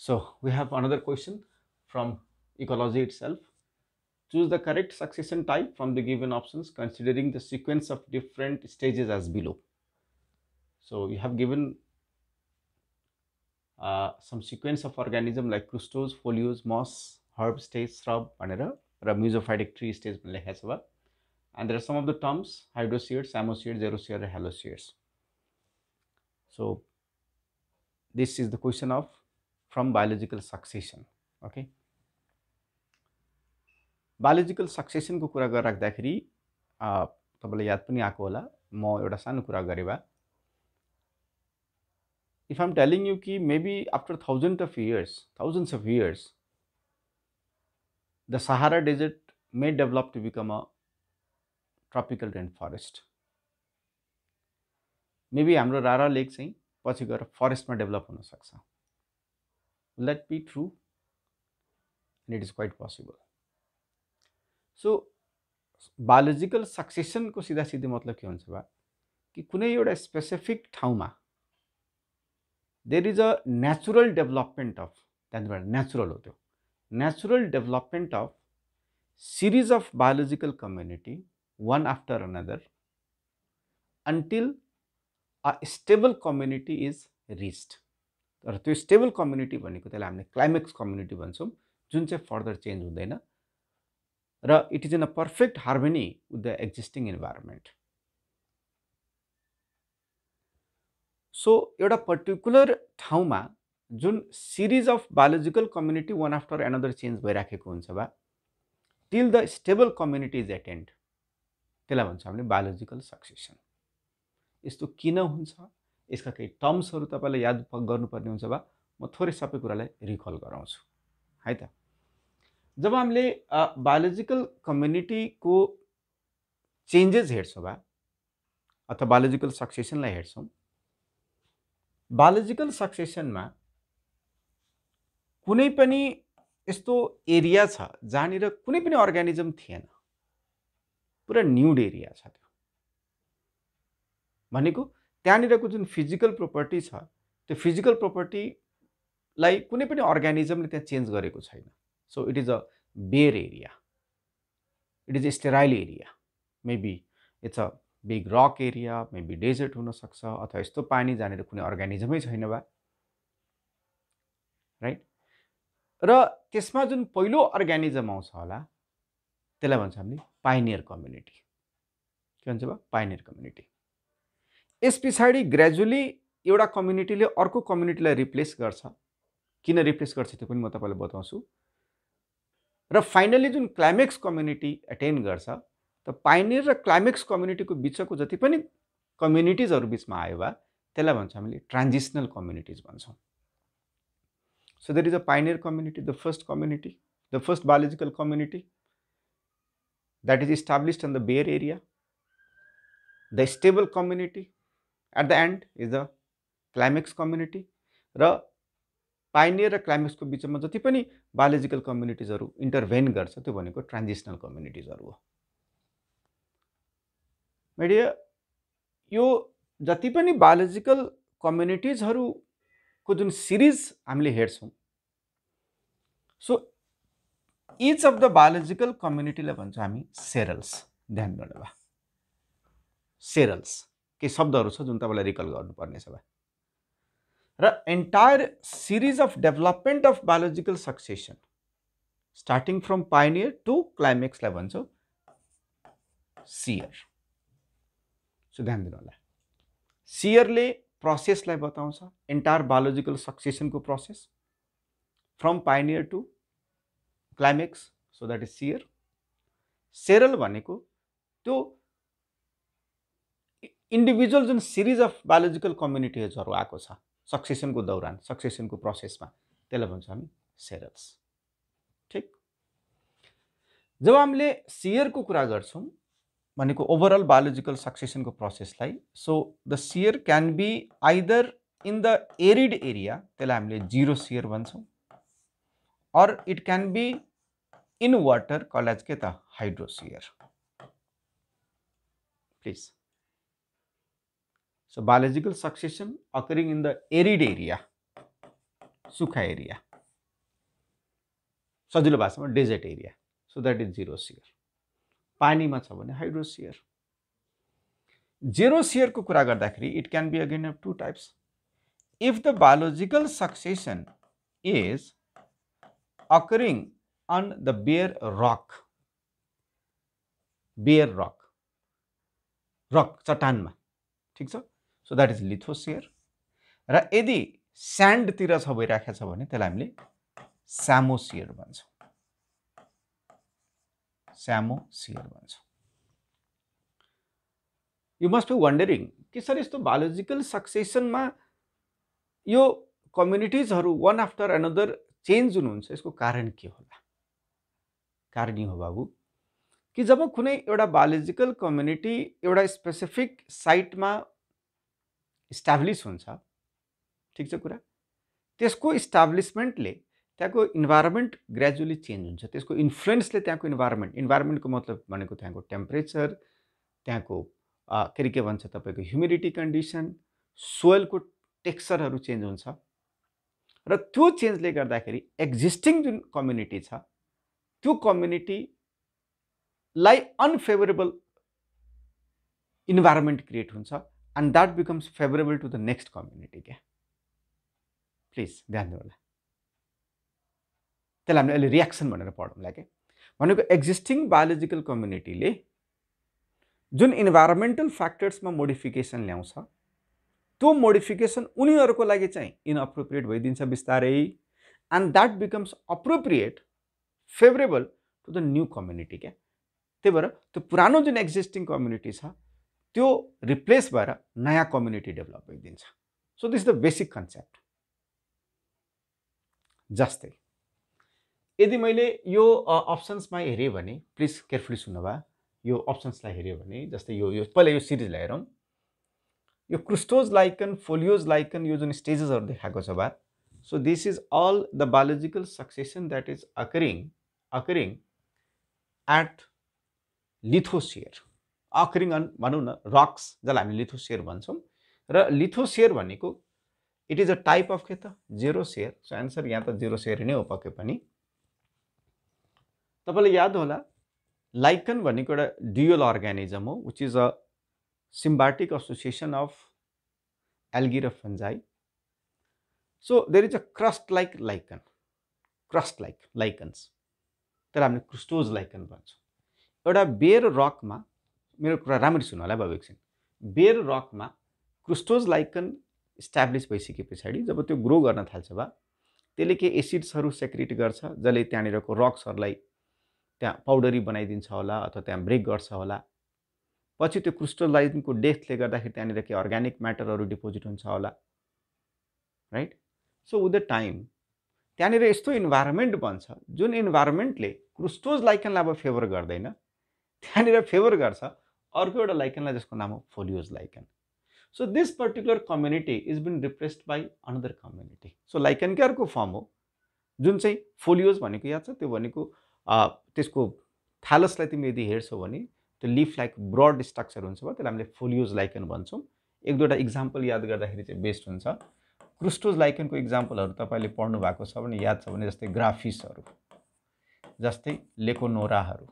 So we have another question from ecology itself. Choose the correct succession type from the given options considering the sequence of different stages as below. So you have given some sequence of organism like crustose, foliose, moss, herb stage, shrub, र mesophytic tree stage लेखेको छ and there are some of the terms hydrospheres, amospheres, xerospheres, halospheres. So this is the question of from biological succession. Okay. Biological सक्सेसनको कुरा गरिराख्दाखेरि तपाईँलाई याद पनि आएको होला म एउटा सानो कुरा गरे भए if I'm telling you कि maybe after thousands of years the Sahara desert may develop to become a tropical rainforest. Maybe हाम्रो रारा लेक चाहिँ पछि गएर फरेस्टमा डेभलप हुन सक्छ. Will that be true? And it is quite possible. So biological सक्सेसनको सिधा सिधी मतलब के हुन्छ भा कि कुनै एउटा स्पेसिफिक ठाउँमा there is a natural development of natural हो त्यो natural development of series of biological community one after another until a stable community is reached. तर त्यो स्टेबल कम्युनिटी भनेको त्यसलाई हामीले क्लाइमेक्स कम्युनिटी भन्छौँ जुन चाहिँ फर्दर चेन्ज हुँदैन र it is in a perfect harmony with the existing environment. So एउटा पर्टिकुलर ठाउँमा जुन series of biological community one after another change भइराखेको हुन्छ बा till the stable community is attend त्यसलाई भन्छ हामीले बायोलोजिकल सक्सेसन. यस्तो किन हुन्छ यसका केही टर्म्सहरू तपाईँलाई याद गर्नुपर्ने हुन्छ बा म थोरै सबै कुरालाई रिकल गराउँछु है त. जब हामीले बायोलोजिकल कम्युनिटीको चेन्जेस हेर्छौँ बा अथवा बायोलोजिकल सक्सेसनलाई हेर्छौँ बायोलोजिकल सक्सेसनमा कुनै पनि यस्तो एरिया छ जहाँनिर कुनै पनि अर्गानिजम थिएन पुरा न्युड एरिया छ. त्यो भनेको त्यहाँनिरको जुन फिजिकल प्रोपर्टी छ त्यो फिजिकल प्रोपर्टीलाई कुनै पनि अर्गानिजमले त्यहाँ चेन्ज गरेको छैन. So it is a bare area, it is a sterile area, maybe it's a big rock area, maybe desert हुनसक्छ अथवा यस्तो पानी जहाँनिर कुनै अर्गानिजमै छैन बा राइट. र त्यसमा जुन पहिलो अर्गानिजम आउँछ होला त्यसलाई भन्छ हामीले पाइनियर कम्युनिटी. के भन्छ बा पाइनियर कम्युनिटी. यस पछाडि ग्रेजुअली एउटा कम्युनिटीले अर्को कम्युनिटीलाई रिप्लेस गर्छ. किन रिप्लेस गर्छ त्यो पनि म तपाईँलाई बताउँछु. र फाइनली जुन क्लाइमेक्स कम्युनिटी एटेन गर्छ त पाइनियर र क्लाइमेक्स कम्युनिटीको बिचको जति पनि कम्युनिटिजहरू बिचमा आयो बा त्यसलाई भन्छ हामीले ट्रान्जिसनल कम्युनिटिज भन्छौँ. So there is a pioneer community, the first community, the first biological community that is established in the Bear area. The stable community at the end is the climax community. र pioneer र climax को बिचमा जति पनि biological communitiesहरू intervene गर्छ त्यो भनेको transitional communitiesहरू हो. My dear, यो जति पनि biological communitiesहरू को जुन सिरिज हामीले हेर्छौँ so each of the biological कम्युनिटीलाई भन्छ हामी सेरल्स. ध्यान गर्नु भयो सेरल्स केही शब्दहरू छ जुन तपाईँलाई रिकल गर्नुपर्ने छ. र entire series of development of biological succession starting from pioneer to क्लाइमेक्सलाई भन्छौँ सियर. सो ध्यान दिनु होला सियरले प्रोसेसलाई बताउँछ एन्टायर बायोलोजिकल सक्सेसनको process from pioneer to climax. So that is sere. Seral भनेको त्यो इन्डिभिजुअल जुन सिरिज अफ बायोलोजिकल कम्युनिटिजहरू आएको छ सक्सेसनको दौरान सक्सेसनको प्रोसेसमा त्यसलाई भन्छ हामी सेरल्स. ठिक. जब हामीले सियरको कुरा गर्छौँ भनेको ओभरअल बायोलोजिकल सक्सेसनको प्रोसेसलाई so the sere can be either in the arid area त्यसलाई हामीले जिरो सियर भन्छौँ or it can be in water called as के त hydrosere. Please. So biological succession occurring in the arid area, sukha area, सजिलो भाषामा desert area, so that is xerosere. पानीमा छ भने हाइड्रोसियर। जेरो सियरको कुरा गर्दाखेरि it can be again of two types. If the biological succession is occurring on the bare rock, चट्टानमा, ठिक छ, सो द्याट इज लिथोसियर। र यदि स्यान्डतिर छ भइराखेको छ भने त्यसलाई हामीले स्यामोसियर भन्छौँ, स्यामोसियर भन्छौँ। यु मस्ट बी वन्डरिङ कि सर यस्तो बायोलोजिकल सक्सेसनमा यो कम्युनिटिजहरू वान आफ्टर अनदर चेन्ज हुनुहुन्छ, यसको कारण के होला? कारण यो हो बाबु कि जब कुनै एउटा बायोलोजिकल कम्युनिटी एउटा स्पेसिफिक साइटमा इस्टाब्लिस हुन्छ, ठिक छ कुरा, त्यसको इस्टाब्लिसमेन्टले त्यहाँको इन्भाइरोमेन्ट ग्रेजुअली चेन्ज हुन्छ। त्यसको इन्फ्लुएन्सले त्यहाँको इन्भाइरोमेन्टको मतलब भनेको त्यहाँको टेम्परेचर, त्यहाँको के भन्छ तपाईँको ह्युमिडिटी कन्डिसन, सोइलको टेक्सचरहरू चेन्ज हुन्छ। र त्यो चेन्जले गर्दाखेरि एक्जिस्टिङ जुन कम्युनिटी छ त्यो कम्युनिटीलाई अनफेभरेबल इन्भाइरोमेन्ट क्रिएट हुन्छ and that becomes favourable to the next community. क्या प्लिज ध्यान दिनु होला, त्यसलाई हामीले अहिले रियाक्सन भनेर पढौँला। क्या भनेको एक्जिस्टिङ बायोलोजिकल कम्युनिटीले जुन इन्भाइरोमेन्टल फ्याक्टर्समा मोडिफिकेसन ल्याउँछ त्यो मोडिफिकेसन उनीहरूको लागि चाहिँ इनअप्रोप्रिएट भइदिन्छ बिस्तारै, and that becomes appropriate favourable to the new community. क्या त्यही भएर त्यो पुरानो जुन एक्जिस्टिङ कम्युनिटी छ त्यो रिप्लेस भएर नयाँ कम्युनिटी डेभलप भइदिन्छ। So this is the basic concept. जस्तै यदि मैले यो अप्सन्समा हेरेँ भने, प्लिज केयरफुली सुन्नुभयो, यो अप्सन्सलाई हेऱ्यो भने जस्तै यो पहिला यो सिरिजलाई हेरौँ। यो क्रुस्टोज लाइकन, फोलियोज लाइकन, यो जुन स्टेजेसहरू देखाएको छ बा, so this is all the biological succession that is occurring at lithosere, occurring on भनौँ न रक्स, जसलाई हामी लिथोसियर भन्छौँ। र लिथोसियर भनेको it is a type of के त जेरोसियर। सो एन्सर यहाँ त जेरोसियर नै हो पक्कै पनि। तपाईँलाई याद होला लाइकन भनेको एउटा ड्युअल अर्गानिजम हो, which is a symbiotic association of algae र fungi. So there is a crust like lichen, crust like lichens, त्यसलाई हामीले क्रुस्टोज लाइकन भन्छौँ। एउटा बेयर रकमा, मेरो कुरा राम्ररी सुन्नु होला बाबु एकछिन, बेयर रकमा क्रुस्टोज लाइकन इस्टाब्लिस भइसके पछाडि जब त्यो ग्रो गर्न थाल्छ बा, त्यसले के एसिड्सहरू सेक्रेट गर्छ जसले त्यहाँनिरको रक्सहरूलाई त्यहाँ पाउडरी बनाइदिन्छ होला अथवा त्यहाँ ब्रेक गर्छ होला। पछि त्यो क्रिस्टलाइजनको डेथले गर्दाखेरि त्यहाँनिर के अर्ग्यानिक म्याटरहरू डिपोजिट हुन्छ होला, right. So with the time त्यहाँनिर यस्तो इन्भाइरोमेन्ट बन्छ जुन इन्भाइरोमेन्टले क्रुस्टोज लाइकनलाई अब फेभर गर्दैन, त्यहाँनिर फेभर गर्छ अर्को एउटा लाइकनलाई जसको नाम हो foliose lichen. So this particular community is been replaced by another community. So लाइकनकै अर्को फर्म हो जुन चाहिँ फोलियोज भनेको याद छ, त्यो भनेको त्यसको थ्यालसलाई तिमी यदि हेर्छौ भने त्यो लिफ लाइक ब्रड स्ट्रक्चर हुन्छ, त्यसलाई हामीले फोलियोज लाइकन भन्छौँ। एक दुईवटा इक्जाम्पल याद गर्दाखेरि चाहिँ बेस्ट हुन्छ। क्रुस्टोज लाइकनको इक्जाम्पलहरू तपाईँले पढ्नु भएको छ भने याद छ भने जस्तै ग्राफिसहरू, जस्तै लेकोनोराहरू।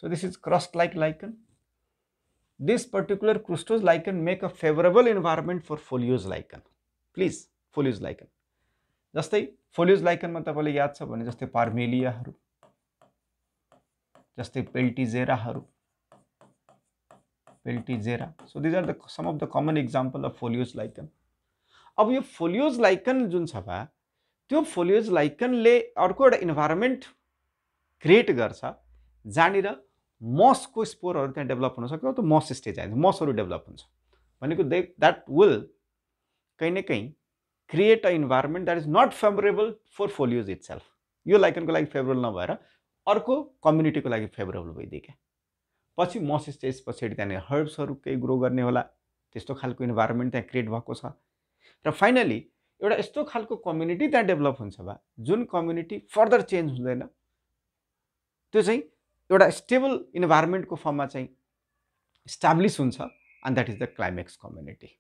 So this is crust like lichen. This particular crustose lichen make a favourable environment for foliose lichen. Please foliose lichen जस्तै फोलियोज लाइकनमा तपाईँले याद छ भने जस्तै पार्मेलियाहरू, जस्तै पेल्टिजेराहरू, Peltigera. So these are the some of the common example of foliose lichen. अब यो फोलियोज लाइकन जुन छ बा, त्यो फोलियोज लाइकनले अर्को एउटा इन्भाइरोमेन्ट क्रिएट गर्छ जहाँनिर मसको स्पोरहरू त्यहाँ डेभलप हुन सक्छ, त्यो मस स्टेज आइन्छ, मसहरू डेभलप हुन्छ भनेको द्याट विल कहीँ न कहीँ create a environment that is not favourable for foliose itself. यो लाइकनको लागि फेभरेबल नभएर अर्को कम्युनिटीको लागि फेभरेबल भइदियो क्या। पछि मस स्टेज पछाडि त्यहाँनिर हर्ब्सहरू केही ग्रो गर्ने होला, त्यस्तो खालको इन्भाइरोमेन्ट त्यहाँ क्रिएट भएको छ। र फाइनली एउटा यस्तो खालको कम्युनिटी त्यहाँ डेभलप हुन्छ बा जुन कम्युनिटी फर्दर चेन्ज हुँदैन, त्यो चाहिँ एउटा स्टेबल इन्भाइरोमेन्टको फर्ममा चाहिँ इस्टाब्लिस हुन्छ, and that is the climax community.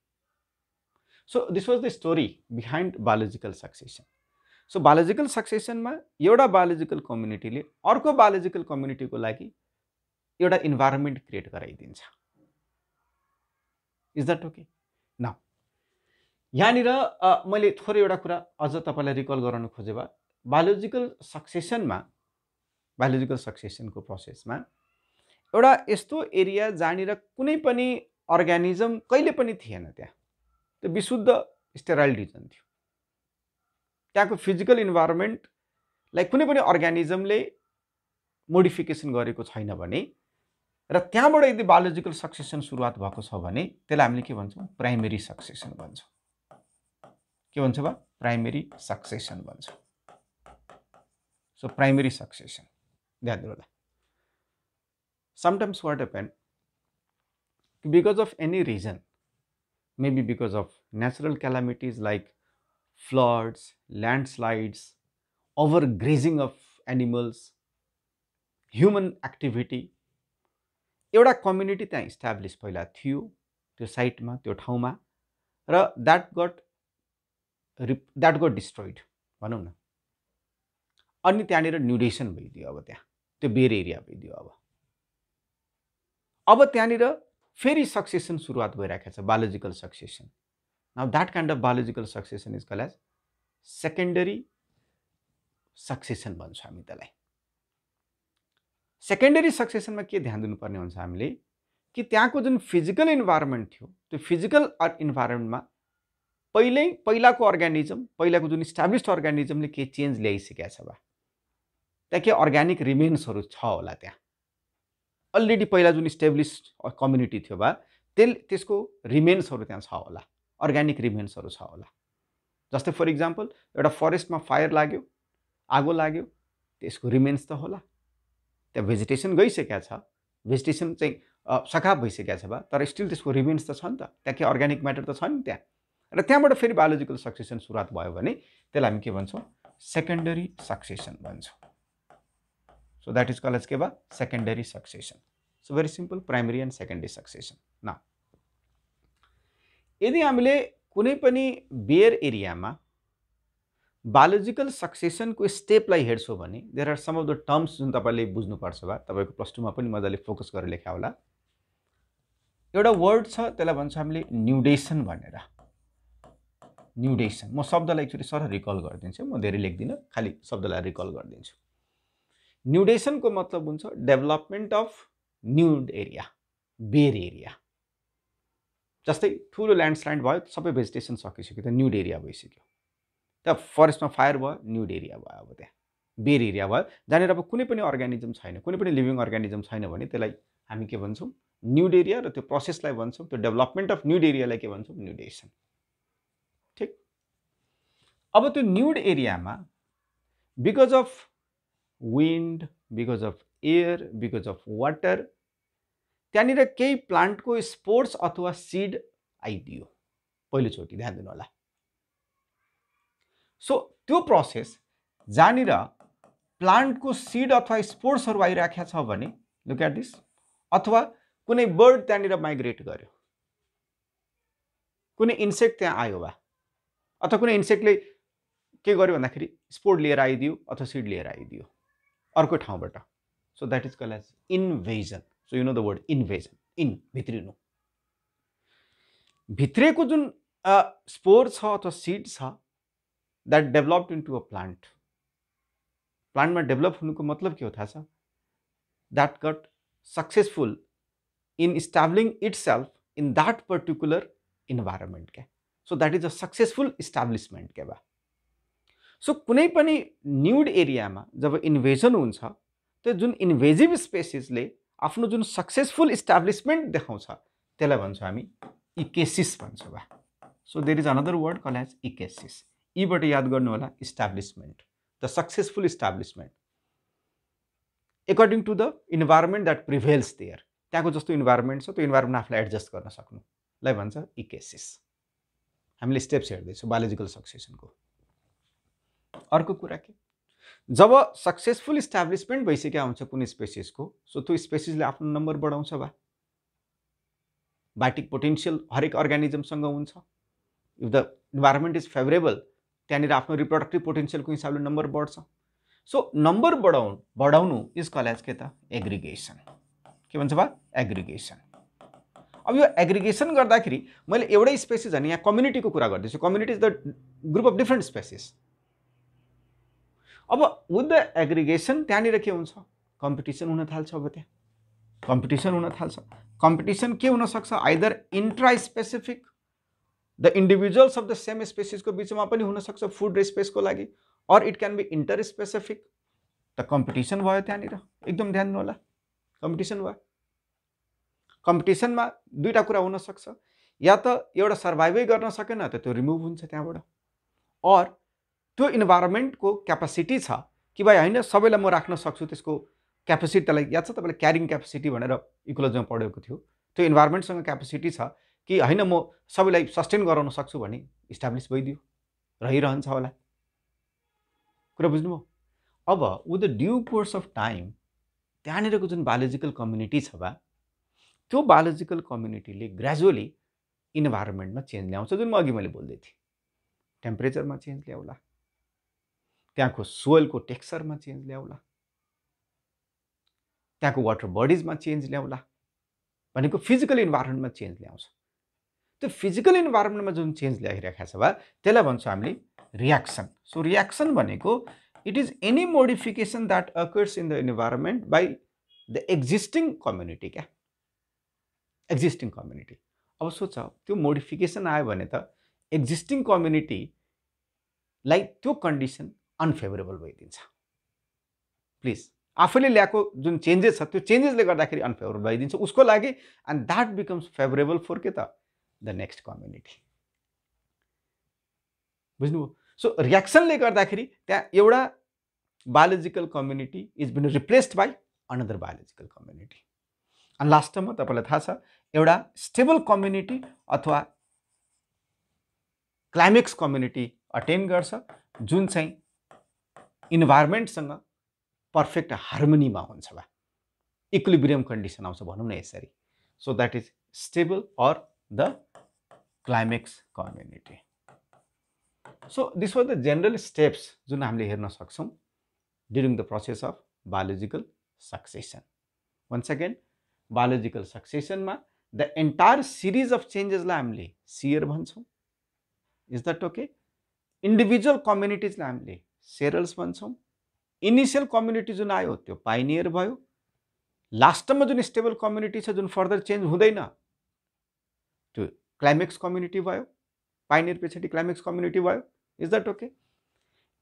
So this was the story behind biological succession. So biological सक्सेसनमा एउटा बायोलोजिकल कम्युनिटीले अर्को बायोलोजिकल कम्युनिटीको लागि एउटा इन्भाइरोमेन्ट क्रिएट गराइदिन्छ। Is that okay? नाउ यहाँनिर मैले थोरै एउटा कुरा अझ तपाईँलाई रिकल गराउन खोजे भए बायोलोजिकल सक्सेसनको प्रोसेसमा एउटा यस्तो एरिया जहाँनिर कुनै पनि अर्गानिजम कहिले पनि थिएन, त्यहाँ त्यो विशुद्ध स्टेराइल रिजन थियो। त्यहाँको फिजिकल इन्भाइरोमेन्टलाई कुनै पनि अर्गानिजमले मोडिफिकेसन गरेको छैन भने र त्यहाँबाट यदि बायोलोजिकल सक्सेसन सुरुवात भएको छ भने त्यसलाई हामीले के भन्छौँ? प्राइमेरी सक्सेसन भन्छौँ। के भन्छ बा? प्राइमेरी सक्सेसन भन्छौँ। सो प्राइमेरी सक्सेसन ध्यान दिनु होला। Sometimes what happen, because of any reason, maybe because of natural calamities like floods, landslides, overgrazing of animals, human activity, एउटा कम्युनिटी त्यहाँ इस्टाब्लिस पहिला थियो त्यो साइटमा, त्यो ठाउँमा, र द्याट गट डिस्ट्रोइड भनौँ न। अनि त्यहाँनिर न्युडेसन भइदियो। अब त्यहाँ त्यो बेर एरिया भइदियो। अब त्यहाँनिर फेरि सक्सेसन सुरुवात भइरहेको छ, biological succession. Now that kind of biological succession is called as secondary succession भन्छौँ हामी त्यसलाई। सेकेन्डरी सक्सेसनमा के ध्यान दिनुपर्ने हुन्छ हामीले कि त्यहाँको जुन फिजिकल इन्भाइरोमेन्ट थियो त्यो फिजिकल इन्भाइरोमेन्टमा पहिलाको अर्गानिजम, पहिलाको जुन इस्टाब्लिस्ड अर्गानिजमले के चेन्ज ल्याइसकेको छ बा, त्यहाँ के अर्ग्यानिक रिमेन्सहरू छ होला। त्यहाँ अलरेडी पहिला जुन इस्टाब्लिस्ड कम्युनिटी थियो बा त्यसको रिमेन्सहरू त्यहाँ छ होला, अर्ग्यानिक रिमेन्सहरू छ होला। जस्तै फर इक्जाम्पल एउटा फरेस्टमा फायर लाग्यो, आगो लाग्यो, त्यसको रिमेन्स त होला। त्यहाँ भेजिटेसन गइसकेको छ, भेजिटेसन चाहिँ सखाप भइसकेको छ बा, तर स्टिल त्यसको रिमेन्स त छ नि त, त्यहाँ के अर्ग्यानिक म्याटर त छ नि त्यहाँ। र त्यहाँबाट फेरि बायोलोजिकल सक्सेसन सुरुवात भयो भने त्यसलाई हामी के भन्छौँ? सेकेन्डरी सक्सेसन भन्छौँ। So that is called as के बा? Secondary succession. So very simple, primary and secondary succession. न यदि हामीले कुनै पनि बेयर एरियामा बायोलोजिकल सक्सेसनको स्टेपलाई हेर्छौँ भने there are some of the terms जुन तपाईँले बुझ्नुपर्छ बा, तपाईँको प्लस टूमा पनि मजाले फोकस गरेर लेखा होला। एउटा वर्ड छ, त्यसलाई भन्छ हामीले न्युडेसन भनेर। न्युडेसन, म शब्दलाई एकचोटि सर रिकल गरिदिन्छु, म धेरै लेख्दिनँ, खालि शब्दलाई रिकल गरिदिन्छु। न्युडेसनको मतलब हुन्छ development of nude area, bare area. जस्तै ठुलो ल्यान्डस्लाइड भयो, सबै भेजिटेसन सकिसक्यो, त्यो न्युड एरिया भइसक्यो। त्यहाँ फरेस्टमा फायर भयो, न्युड एरिया भयो। अब त्यहाँ बेयर एरिया भयो जहाँनिर अब कुनै पनि अर्गानिजम छैन, कुनै पनि लिभिङ अर्गानिजम छैन भने त्यसलाई हामी के भन्छौँ? Nude area. र त्यो प्रोसेसलाई भन्छौँ, त्यो डेभलपमेन्ट अफ न्युड एरियालाई के भन्छौँ? न्युडेसन। ठिक। अब त्यो न्युड एरियामा because of wind, because of air, because of water, त्यहाँनिर केही प्लान्टको स्पोर्स अथवा सिड आइदियो पहिलोचोटि। ध्यान दिनु होला। सो त्यो प्रोसेस जहाँनिर प्लान्टको सिड अथवा स्पोर्ट्सहरू आइराखेको छ भने, लुक एट दिस, अथवा कुनै बर्ड त्यहाँनिर माइग्रेट गर्यो, कुनै इन्सेक्ट त्यहाँ आयो बा, अथवा कुनै इन्सेक्टले के गर्यो भन्दाखेरि स्पोर्ट लिएर आइदियो अथवा सिड लिएर आइदियो अर्को ठाउँबाट। So that is called as invasion. So you know the word invasion, in भित्रिनु। भित्रेको जुन स्पोर छ अथवा सिड छ that developed into a plant. प्लान्टमा डेभलप हुनुको मतलब के हो थाहा छ? That got successful in establishing itself in that particular environment क्या। So that is a successful establishment क्या बा। सो कुनै पनि न्युड एरियामा जब इन्भेजन हुन्छ, त्यो जुन इन्भेजिभ स्पेसिसले आफ्नो जुन सक्सेसफुल इस्टाब्लिसमेन्ट देखाउँछ त्यसलाई भन्छौँ हामी इकेसिस भन्छौँ बा। So there is another word called as ecesis. यीबाट याद गर्नु होला, establishment, the successful establishment according to the environment that prevails there. त्यहाँको जस्तो इन्भाइरोमेन्ट छ त्यो इन्भाइरोमेन्ट आफूलाई एडजस्ट गर्न सक्नुलाई भन्छ इकेसिस। हामीले स्टेप्स हेर्दैछौँ बायोलोजिकल सक्सेसनको। अर्को कुरा के, जब सक्सेसफुल इस्टाब्लिसमेन्ट भइसकेको हुन्छ कुनै स्पेसिसको, सो त्यो स्पेसिसले आफ्नो नम्बर बढाउँछ बा। बायोटिक पोटेन्सियल हरेक अर्गानिजमसँग हुन्छ। If the environment is favourable त्यहाँनिर आफ्नो रिप्रोडक्टिभ पोटेन्सियलको हिसाबले नम्बर बढ्छ। सो नम्बर बढाउनु इज कल एज के त एग्रिगेसन। के भन्छ बा एग्रिगेसन। अब यो एग्रिगेसन गर्दाखेरि मैले एउटै स्पेसिस होइन, यहाँ कम्युनिटीको कुरा गर्दैछु। Community is the group of different species. अब विथ द एग्रिगेसन त्यहाँनिर के हुन्छ, कम्पिटिसन हुन थाल्छ। अब त्यहाँ कम्पिटिसन हुन थाल्छ। कम्पिटिसन के हुनसक्छ, either intra specific, the individuals of the same स्पेसिसको बिचमा पनि हुनसक्छ फुड र स्पेसको लागि, or it can be inter specific. त कम्पिटिसन भयो त्यहाँनिर, एकदम ध्यान दिनु होला। कम्पिटिसन भयो। कम्पिटिसनमा दुईवटा कुरा हुनसक्छ, या त एउटा सर्भाइभै गर्न सकेन त त्यो रिमुभ हुन्छ त्यहाँबाट, अर त्यो इन्भाइरोमेन्टको क्यापासिटी छ कि भाइ होइन सबैलाई म राख्न सक्छु, त्यसको क्यापेसिटी, त्यसलाई याद छ तपाईँले क्यारिङ क्यापेसिटी भनेर इकोलोजीमा पढेको थियो। त्यो इन्भाइरोमेन्टसँग क्यापेसिटी छ कि होइन म सबैलाई सस्टेन गराउन सक्छु भने इस्टाब्लिस भइदियो, रहिरहन्छ होला। कुरा बुझ्नुभयो? अब with the due course of time त्यहाँनिरको जुन बायोलोजिकल कम्युनिटी छ बा, त्यो बायोलोजिकल कम्युनिटीले ग्रेजुअली इन्भाइरोमेन्टमा चेन्ज ल्याउँछ। जुन म अघि मैले बोल्दै थिएँ, टेम्परेचरमा चेन्ज ल्याउला, त्यहाँको सोइलको टेक्सचरमा चेन्ज ल्याउला, त्यहाँको वाटर बडिजमा चेन्ज ल्याउला, भनेको फिजिकल इन्भाइरोमेन्टमा चेन्ज ल्याउँछ। त्यो फिजिकल इन्भाइरोमेन्टमा जुन चेन्ज ल्याइरहेको छ बा त्यसलाई भन्छौँ हामीले रियाक्सन। सो रियाक्सन भनेको it is any modification that occurs in the environment by the existing community. क्या एक्जिस्टिङ कम्युनिटी। अब सोच, त्यो मोडिफिकेसन आयो भने त एक्जिस्टिङ कम्युनिटीलाई त्यो कन्डिसन अनफेभरेबल भइदिन्छ। प्लिज, आफैले ल्याएको जुन चेन्जेस छ त्यो चेन्जेसले गर्दाखेरि अनफेभरेबल भइदिन्छ उसको लागि, and that becomes favourable for के त द नेक्स्ट कम्युनिटी। बुझ्नुभयो? सो रियाक्सनले गर्दाखेरि त्यहाँ एउटा biological community is been replaced by another biological community. अनि लास्टमा तपाईँलाई थाहा छ एउटा स्टेबल कम्युनिटी अथवा क्लाइमेक्स कम्युनिटी अटेन गर्छ, जुन चाहिँ इन्भाइरोमेन्टसँग पर्फेक्ट हार्मोनीमा हुन्छ बा, इक्विलिब्रियम कन्डिसन आउँछ भनौँ न यसरी। So that is stable or the climax community. So this was the general steps जुन हामीले हेर्न सक्छौँ during the process of biological succession. Once again, biological सक्सेसनमा द एन्टायर सिरिज अफ चेन्जेसलाई हामीले सियर भन्छौँ। Is that okay? इन्डिभिजुअल कम्युनिटिजलाई हामीले सेरल्स भन्छौँ। इनिसियल कम्युनिटी जुन आयो त्यो पाइनियर भयो। लास्टमा जुन स्टेबल कम्युनिटी छ जुन फर्दर चेन्ज हुँदैन त्यो क्लाइमेक्स कम्युनिटी भयो। पाइनियर पछाडि क्लाइमेक्स कम्युनिटी भयो। Is that okay?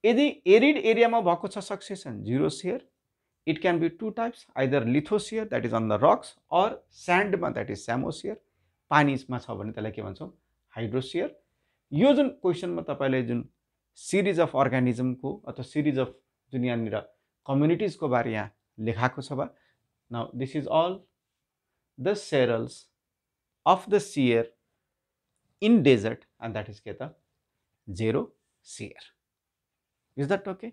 यदि एरिड एरियामा भएको छ succession xerosere, it can be two types, either lithosere that is on the rocks, or स्यान्डमा द्याट इज स्यामोसियर। पानीमा छ भने त्यसलाई के भन्छौँ? हाइड्रोसियर। यो जुन क्वेसनमा तपाईँले जुन सिरिज अफ अर्गानिजमको अथवा सिरिज अफ जुन यहाँनिर कम्युनिटिजको बारे यहाँ लेखाएको छ बा, now this is all the serals of the sere in desert, and that is के त जेरोसियर। Is that okay?